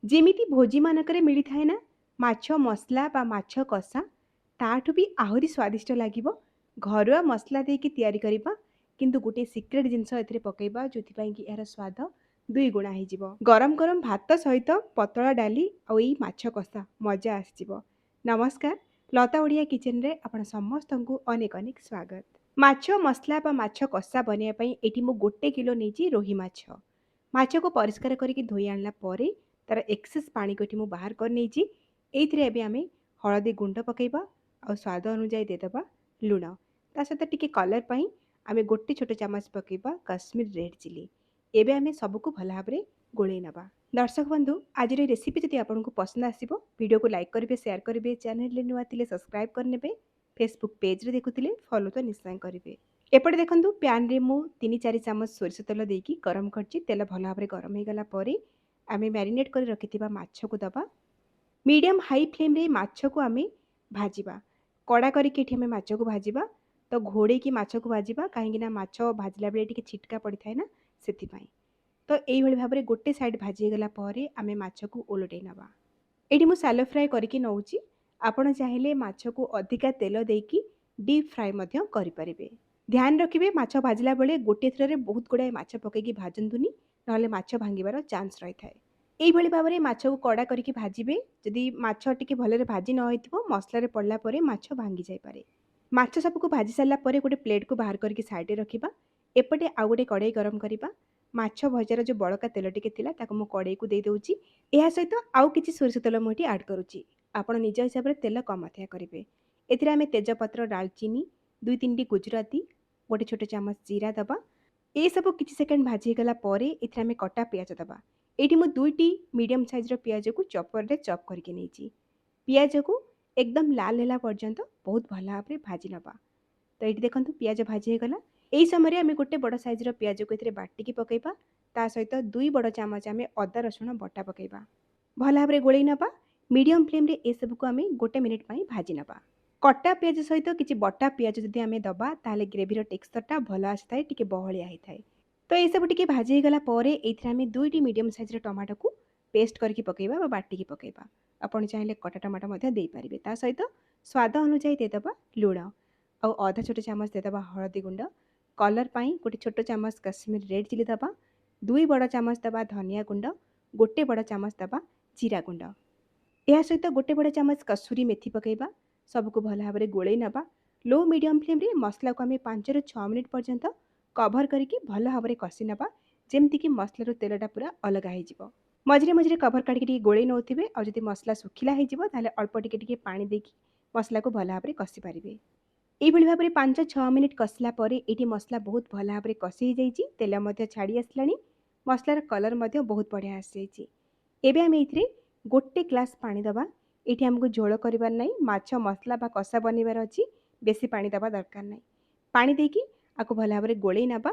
ଯେମିତି ଭୋଜିମାନଙ୍କରେ ମିଳିଥାଏ ନା ମାଛ ମସଲା ବା ମାଛ କଷା, ତାଠୁ ବି ଆହୁରି ସ୍ୱାଦିଷ୍ଟ ଲାଗିବ ଘରୁଆ ମସଲା ଦେଇକି ତିଆରି କରିବା। କିନ୍ତୁ ଗୋଟେ ସିକ୍ରେଟ୍ ଜିନିଷ ଏଥିରେ ପକେଇବା ଯୋଉଥିପାଇଁ କି ଏହାର ସ୍ୱାଦ ଦୁଇଗୁଣା ହେଇଯିବ। ଗରମ ଗରମ ଭାତ ସହିତ ପତଳା ଡାଲି ଆଉ ଏଇ ମାଛ କଷା ମଜା ଆସିଯିବ। ନମସ୍କାର, ଲତା ଓଡ଼ିଆ କିଚେନରେ ଆପଣ ସମସ୍ତଙ୍କୁ ଅନେକ ଅନେକ ସ୍ୱାଗତ। ମାଛ ମସଲା ବା ମାଛ କଷା ବନେଇବା ପାଇଁ ଏଠି ମୁଁ 1 କିଲୋ ନେଇଛି ରୋହି ମାଛ। ମାଛକୁ ପରିଷ୍କାର କରିକି ଧୋଇ ଆଣିଲା ପରେ ତାର ଏକ୍ସେସ୍ ପାଣିକୁ ଏଠି ମୁଁ ବାହାର କରିନେଇଛି। ଏଇଥିରେ ଏବେ ଆମେ ହଳଦୀ ଗୁଣ୍ଡ ପକେଇବା ଆଉ ସ୍ୱାଦ ଅନୁଯାୟୀ ଦେଇଦେବା ଲୁଣ। ତା ସହିତ ଟିକେ କଲର୍ ପାଇଁ ଆମେ 1 ଛୋଟ ଚାମଚ ପକେଇବା କାଶ୍ମୀର ରେଡ୍ ଚିଲି। ଏବେ ଆମେ ସବୁକୁ ଭଲ ଭାବରେ ଗୋଳେଇ ନେବା। ଦର୍ଶକ ବନ୍ଧୁ, ଆଜିର ଏ ରେସିପି ଯଦି ଆପଣଙ୍କୁ ପସନ୍ଦ ଆସିବ ଭିଡ଼ିଓକୁ ଲାଇକ୍ କରିବେ, ସେୟାର କରିବେ, ଚ୍ୟାନେଲରେ ନୂଆ ଥିଲେ ସବସ୍କ୍ରାଇବ୍ କରିନେବେ, ଫେସବୁକ୍ ପେଜ୍ରେ ଦେଖୁଥିଲେ ଫଲୋ ତ ନିଶ୍ଚୟ କରିବେ। ଏପଟେ ଦେଖନ୍ତୁ ପ୍ୟାନ୍ରେ ମୁଁ 3-4 ଚାମଚ ସୋରିଷ ତେଲ ଦେଇକି ଗରମ କରିଛି। ତେଲ ଭଲ ଭାବରେ ଗରମ ହେଇଗଲା ପରେ ଆମେ ମ୍ୟାରିନେଟ୍ କରି ରଖିଥିବା ମାଛକୁ ଦେବା। ମିଡ଼ିୟମ୍ ହାଇ ଫ୍ଲେମ୍ରେ ମାଛକୁ ଆମେ ଭାଜିବା। କଡ଼ା କରିକି ଏଠି ଆମେ ମାଛକୁ ଭାଜିବା। ତ ଘୋଡ଼େଇକି ମାଛକୁ ଭାଜିବା, କାହିଁକିନା ମାଛ ଭାଜିଲା ବେଳେ ଟିକେ ଛିଟକା ପଡ଼ିଥାଏ ନା, ସେଥିପାଇଁ। ତ ଏଇଭଳି ଭାବରେ ଗୋଟେ ସାଇଡ଼୍ ଭାଜି ହେଇଗଲା ପରେ ଆମେ ମାଛକୁ ଓଲଟେଇ ନେବା। ଏଠି ମୁଁ ସାଲୋ ଫ୍ରାଏ କରିକି ନେଉଛି। ଆପଣ ଚାହିଁଲେ ମାଛକୁ ଅଧିକା ତେଲ ଦେଇକି ଡିପ୍ ଫ୍ରାଏ ମଧ୍ୟ କରିପାରିବେ। ଧ୍ୟାନ ରଖିବେ ମାଛ ଭାଜିଲା ବେଳେ ଗୋଟିଏ ଥରରେ ବହୁତ ଗୁଡ଼ାଏ ମାଛ ପକାଇକି ଭାଜନ୍ତୁନି, ନହେଲେ ମାଛ ଭାଙ୍ଗିବାର ଚାନ୍ସ ରହିଥାଏ। ଏଇଭଳି ଭାବରେ ମାଛକୁ କଡ଼ା କରିକି ଭାଜିବେ। ଯଦି ମାଛ ଟିକେ ଭଲରେ ଭାଜି ନ ହେଇଥିବ ମସଲାରେ ପଡ଼ିଲା ପରେ ମାଛ ଭାଙ୍ଗି ଯାଇପାରେ। ମାଛ ସବୁକୁ ଭାଜି ସାରିଲା ପରେ ଗୋଟେ ପ୍ଲେଟ୍‌କୁ ବାହାର କରିକି ସାଇଡ଼ରେ ରଖିବା। ଏପଟେ ଆଉ ଗୋଟେ କଡ଼େଇ ଗରମ କରିବା। ମାଛ ଭଜାର ଯେଉଁ ବଳକା ତେଲ ଟିକେ ଥିଲା ତାକୁ ମୁଁ କଡ଼େଇକୁ ଦେଇଦେଉଛି। ଏହା ସହିତ ଆଉ କିଛି ସୋରିଷ ତେଲ ମୁଁ ଏଠି ଆଡ଼୍ କରୁଛି। ଆପଣ ନିଜ ହିସାବରେ ତେଲ କମ୍ ଅଧିକା କରିବେ। ଏଥିରେ ଆମେ ତେଜପତ୍ର, ଡାଲଚିନି, 2-3ଟି ଗୁଜୁରାତି, ଗୋଟେ ଛୋଟ ଚାମଚ ଜିରା ଦେବା। ଏସବୁ କିଛି ସେକେଣ୍ଡ ଭାଜି ହେଇଗଲା ପରେ ଏଥିରେ ଆମେ କଟା ପିଆଜ ଦେବା। ଏଇଠି ମୁଁ 2ଟି ମିଡ଼ିୟମ୍ ସାଇଜ୍‌ର ପିଆଜକୁ ଚପରରେ ଚପ୍ କରିକି ନେଇଛି। ପିଆଜକୁ ଏକଦମ ଲାଲ ହେଲା ପର୍ଯ୍ୟନ୍ତ ବହୁତ ଭଲ ଭାବରେ ଭାଜି ନେବା। ତ ଏଇଠି ଦେଖନ୍ତୁ ପିଆଜ ଭାଜି ହେଇଗଲା। ଏହି ସମୟରେ ଆମେ ଗୋଟେ ବଡ଼ ସାଇଜ୍‌ର ପିଆଜକୁ ଏଥିରେ ବାଟିକି ପକାଇବା। ତା ସହିତ 2 ବଡ଼ ଚାମଚ ଆମେ ଅଦା ରସୁଣ ବଟା ପକାଇବା। ଭଲ ଭାବରେ ଗୋଳେଇ ନେବା। ମିଡ଼ିୟମ୍ ଫ୍ଲେମ୍ରେ ଏସବୁକୁ ଆମେ 1 ମିନିଟ୍ ପାଇଁ ଭାଜି ନେବା। କଟା ପିଆଜ ସହିତ କିଛି ବଟା ପିଆଜ ଯଦି ଆମେ ଦେବା ତାହେଲେ ଗ୍ରେଭିର ଟେକ୍ସଚରଟା ଭଲ ଆସିଥାଏ, ଟିକେ ବହଳିଆ ହେଇଥାଏ। ତ ଏସବୁ ଟିକେ ଭାଜି ହେଇଗଲା ପରେ ଏଇଥିରେ ଆମେ 2ଟି ମିଡ଼ିୟମ୍ ସାଇଜ୍‌ର ଟମାଟୋକୁ ପେଷ୍ଟ କରିକି ପକାଇବା ବା ବାଟିକି ପକାଇବା। ଆପଣ ଚାହିଁଲେ କଟା ଟମାଟୋ ମଧ୍ୟ ଦେଇପାରିବେ। ତା ସହିତ ସ୍ୱାଦ ଅନୁଯାୟୀ ଦେଇଦେବା ଲୁଣ ଆଉ ଅଧା ଛୋଟ ଚାମଚ ଦେଇଦେବା ହଳଦୀ ଗୁଣ୍ଡ। କଲର୍ ପାଇଁ ଗୋଟେ ଛୋଟ ଚାମଚ କାଶ୍ମୀର ରେଡ୍ ଚିଲି ଦେବା। 2 ବଡ଼ ଚାମଚ ଦେବା ଧନିଆ ଗୁଣ୍ଡ, ଗୋଟେ ବଡ଼ ଚାମଚ ଦେବା ଜିରା ଗୁଣ୍ଡ। ଏହା ସହିତ ଗୋଟେ ବଡ଼ ଚାମଚ କସୁରୀ ମେଥି ପକାଇବା। ସବୁକୁ ଭଲ ଭାବରେ ଗୋଳେଇ ନେବା। ଲୋ ମିଡ଼ିୟମ୍ ଫ୍ଲେମ୍ରେ ମସଲାକୁ ଆମେ 5ରୁ 6 ମିନିଟ୍ ପର୍ଯ୍ୟନ୍ତ କଭର୍ କରିକି ଭଲ ଭାବରେ କଷି ନେବା, ଯେମିତିକି ମସଲାରୁ ତେଲଟା ପୁରା ଅଲଗା ହେଇଯିବ। ମଝିରେ ମଝିରେ କଭର୍ କାଢ଼ିକି ଟିକେ ଗୋଳେଇ ନେଉଥିବେ। ଆଉ ଯଦି ମସଲା ଶୁଖିଲା ହେଇଯିବ ତାହେଲେ ଅଳ୍ପ ଟିକେ ଟିକେ ପାଣି ଦେଇକି ମସଲାକୁ ଭଲ ଭାବରେ କଷି ପାରିବେ। ଏଇଭଳି ଭାବରେ 5-6 ମିନିଟ୍ କଷିଲା ପରେ ଏଇଠି ମସଲା ବହୁତ ଭଲ ଭାବରେ କଷି ହେଇଯାଇଛି। ତେଲ ମଧ୍ୟ ଛାଡ଼ି ଆସିଲାଣି। ମସଲାର କଲର୍ ମଧ୍ୟ ବହୁତ ବଢ଼ିଆ ଆସିଯାଇଛି। ଏବେ ଆମେ ଏଇଥିରେ 1 ଗ୍ଲାସ୍ ପାଣି ଦେବା। ଏଇଠି ଆମକୁ ଝୋଳ କରିବାର ନାହିଁ, ମାଛ ମସଲା ବା କଷା ବନେଇବାର ଅଛି, ବେଶୀ ପାଣି ଦେବା ଦରକାର ନାହିଁ। ପାଣି ଦେଇକି ଆକୁ ଭଲ ଭାବରେ ଗୋଳେଇ ନେବା।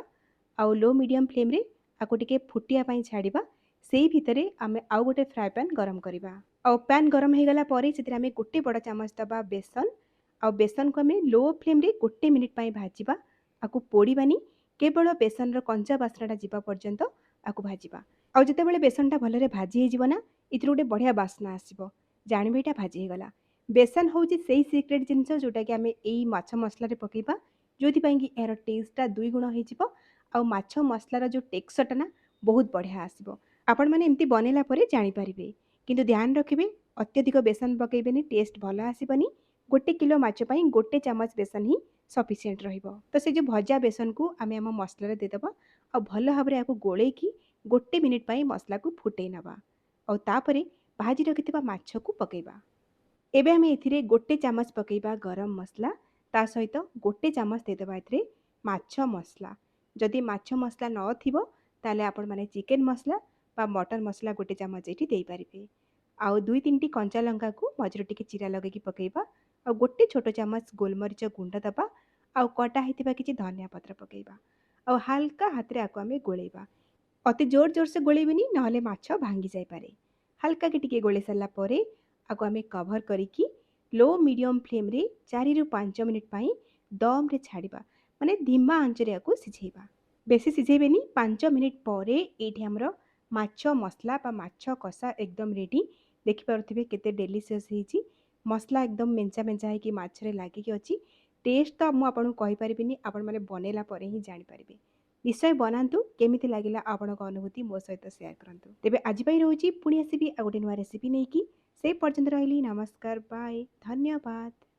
ଆଉ ଲୋ ମିଡ଼ିୟମ୍ ଫ୍ଲେମ୍ରେ ଆକୁ ଟିକେ ଫୁଟିବା ପାଇଁ ଛାଡ଼ିବା। ସେଇ ଭିତରେ ଆମେ ଆଉ ଗୋଟେ ଫ୍ରାଏ ପ୍ୟାନ୍ ଗରମ କରିବା। ଆଉ ପ୍ୟାନ୍ ଗରମ ହେଇଗଲା ପରେ ସେଥିରେ ଆମେ ଗୋଟେ ବଡ଼ ଚାମଚ ଦେବା ବେସନ। ଆଉ ବେସନକୁ ଆମେ ଲୋ ଫ୍ଲେମ୍ରେ 1 ମିନିଟ୍ ପାଇଁ ଭାଜିବା। ଆକୁ ପୋଡ଼ିବାନି, କେବଳ ବେସନର କଞ୍ଚା ବାସ୍ନାଟା ଯିବା ପର୍ଯ୍ୟନ୍ତ ଆକୁ ଭାଜିବା। ଆଉ ଯେତେବେଳେ ବେସନଟା ଭଲରେ ଭାଜି ହେଇଯିବ ନା, ଏଥିରୁ ଗୋଟେ ବଢ଼ିଆ ବାସ୍ନା ଆସିବ। ଜାଣିବେ ଏଇଟା ଭାଜି ହେଇଗଲା। ବେସନ ହେଉଛି ସେଇ ସିକ୍ରେଟ୍ ଜିନିଷ ଯେଉଁଟାକି ଆମେ ଏଇ ମାଛ ମସଲାରେ ପକାଇବା, ଯେଉଁଥିପାଇଁ କି ଏହାର ଟେଷ୍ଟଟା 2 ଗୁଣ ହେଇଯିବ। ଆଉ ମାଛ ମସଲାର ଯେଉଁ ଟେକ୍ସଚରଟା ନା ବହୁତ ବଢ଼ିଆ ଆସିବ। ଆପଣମାନେ ଏମିତି ବନେଇଲା ପରେ ଜାଣିପାରିବେ। କିନ୍ତୁ ଧ୍ୟାନ ରଖିବେ ଅତ୍ୟଧିକ ବେସନ ପକାଇବେନି, ଟେଷ୍ଟ ଭଲ ଆସିବନି। 1 କିଲୋ ମାଛ ପାଇଁ 1 ଚାମଚ ବେସନ ହିଁ ସଫିସିଏଣ୍ଟ ରହିବ। ତ ସେ ଯେଉଁ ଭଜା ବେସନକୁ ଆମେ ଆମ ମସଲାରେ ଦେଇଦେବା। ଆଉ ଭଲ ଭାବରେ ଏହାକୁ ଗୋଳେଇକି 1 ମିନିଟ୍ ପାଇଁ ମସଲାକୁ ଫୁଟେଇ ନେବା। ଆଉ ତାପରେ ଭାଜି ରଖିଥିବା ମାଛକୁ ପକାଇବା। ଏବେ ଆମେ ଏଥିରେ 1 ଚାମଚ ପକାଇବା ଗରମ ମସଲା। ତା ସହିତ 1 ଚାମଚ ଦେଇଦେବା ଏଥିରେ ମାଛ ମସଲା। ଯଦି ମାଛ ମସଲା ନଥିବ ତାହେଲେ ଆପଣମାନେ ଚିକେନ୍ ମସଲା ବା ମଟନ୍ ମସଲା 1 ଚାମଚ ଏଠି ଦେଇପାରିବେ। ଆଉ 2-3ଟି କଞ୍ଚା ଲଙ୍କାକୁ ମଝିରେ ଟିକେ ଚିରା ଲଗାଇକି ପକାଇବା। ଆଉ 1 ଛୋଟ ଚାମଚ ଗୋଲମରିଚ ଗୁଣ୍ଡ ଦେବା। ଆଉ କଟା ହେଇଥିବା କିଛି ଧନିଆ ପତ୍ର ପକାଇବା। ଆଉ ହାଲକା ହାତରେ ଆକୁ ଆମେ ଗୋଳେଇବା। ଅତି ଜୋରସେ ଗୋଳେଇବେନି, ନହେଲେ ମାଛ ଭାଙ୍ଗି ଯାଇପାରେ। ହାଲକାକି ଟିକେ ଗୋଳେଇ ସାରିଲା ପରେ ଆକୁ ଆମେ କଭର୍ କରିକି ଲୋ ମିଡ଼ିୟମ୍ ଫ୍ଲେମ୍ରେ 4ରୁ 5 ମିନିଟ୍ ପାଇଁ ଦମ୍‌ରେ ଛାଡ଼ିବା। ମାନେ ଧିମା ଆଞ୍ଚରେ ଆକୁ ସିଝେଇବା। ବେଶୀ ସିଝେଇବେନି। 5 ମିନିଟ୍ ପରେ ଏଇଠି ଆମର ମାଛ ମସଲା ବା ମାଛ କଷା ଏକଦମ ରେଡ଼ି। ଦେଖିପାରୁଥିବେ କେତେ ଡେଲିସିୟସ୍ ହେଇଛି। ମସଲା ଏକଦମ ମେଞ୍ଚା ମେଞ୍ଚା ହେଇକି ମାଛରେ ଲାଗିକି ଅଛି। ଟେଷ୍ଟ ତ ମୁଁ ଆପଣଙ୍କୁ କହିପାରିବିନି, ଆପଣମାନେ ବନେଇଲା ପରେ ହିଁ ଜାଣିପାରିବେ। ନିଶ୍ଚୟ ବନାନ୍ତୁ। କେମିତି ଲାଗିଲା ଆପଣଙ୍କ ଅନୁଭୂତି ମୋ ସହିତ ସେୟାର କରନ୍ତୁ। ତେବେ ଆଜି ପାଇଁ ରହୁଛି, ପୁଣି ଆସିବି ଆଉ ଗୋଟେ ନୂଆ ରେସିପି ନେଇକି। ସେ ପର୍ଯ୍ୟନ୍ତ ରହିଲି, ନମସ୍କାର, ବାଏ, ଧନ୍ୟବାଦ।